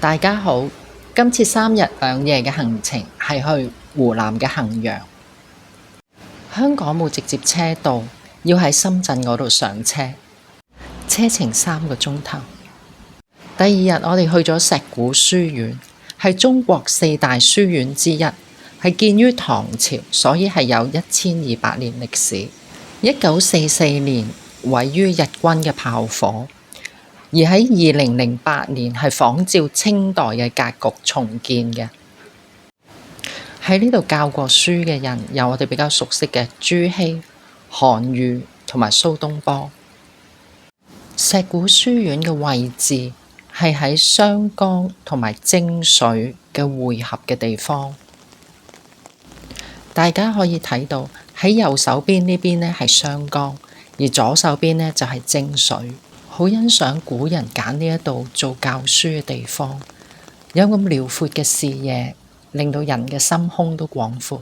大家好，今次3日2夜嘅行程係去湖南嘅衡陽。香港冇直接車到，要喺深圳嗰度上車，車程3個鐘頭。第2日我哋去咗石鼓書院，係中國4大書院之一，係建於唐朝，所以係有1200年歷史。1944年毀於日軍嘅炮火。而喺2008年係仿照清代嘅格局重建嘅。喺呢度教過書嘅人有我哋比較熟悉嘅朱熹、韓愈同埋蘇東坡。石鼓書院嘅位置係喺湘江同埋漳水嘅匯合嘅地方。大家可以睇到喺右手邊呢邊呢係湘江，而左手邊呢就係漳水。好欣賞古人揀呢一度做教書嘅地方，有咁遼闊嘅視野，令到人嘅心胸都廣闊。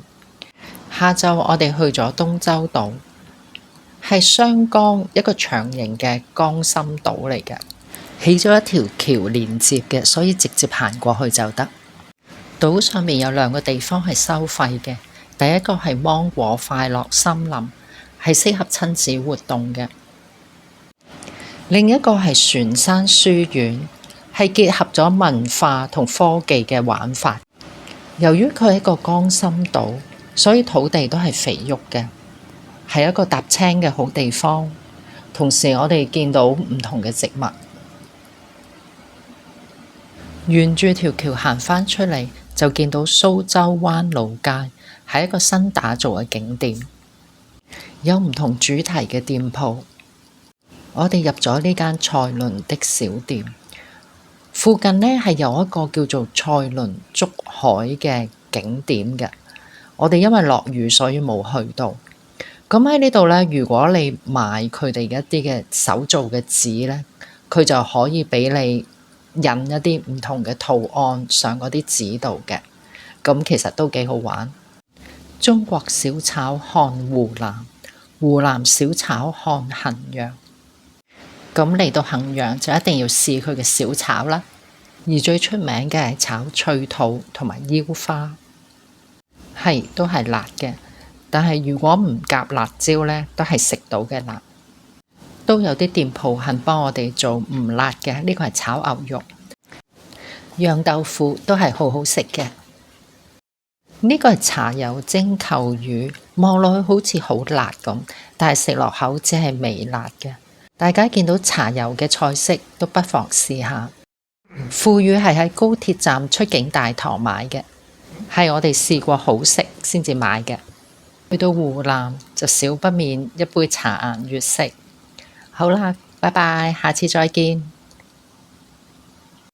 下晝我哋去咗東洲島，係湘江一個長形嘅江心島嚟嘅，起咗一條橋連接嘅，所以直接行過去就得。島上面有2個地方係收費嘅，第一個係芒果快樂森林，係適合親子活動嘅。另一個係船山書院，係結合咗文化同科技嘅玩法。由於佢係一個江心島，所以土地都係肥沃嘅，係一個踏青嘅好地方。同時我哋見到唔同嘅植物。沿住條橋行返出嚟，就見到蘇州灣路街，係一個新打造嘅景點，有唔同主題嘅店鋪。我哋入咗呢間蔡倫的小店，附近呢係有一個叫做蔡倫竹海嘅景點嘅。我哋因為落雨，所以冇去到。咁喺呢度呢，如果你買佢哋一啲嘅手做嘅紙呢，佢就可以俾你印一啲唔同嘅圖案上嗰啲紙度嘅。咁其實都幾好玩。中國小炒看湖南，湖南小炒看衡陽。咁嚟到衡陽就一定要試佢嘅小炒啦，而最出名嘅係炒脆肚同埋腰花，都係辣嘅，但係如果唔夾辣椒呢，都係食到嘅辣。都有啲店鋪肯幫我哋做唔辣嘅，呢個係炒牛肉，釀豆腐都係好好食嘅。呢個係茶油蒸扣魚，望落去好似好辣咁，但係食落口只係微辣嘅。大家見到茶油嘅菜式都不妨試下。腐乳係喺高鐵站出境大堂買嘅，係我哋試過好食先至買嘅。去到湖南就少不免一杯茶顏悅色。好啦，拜拜，下次再見。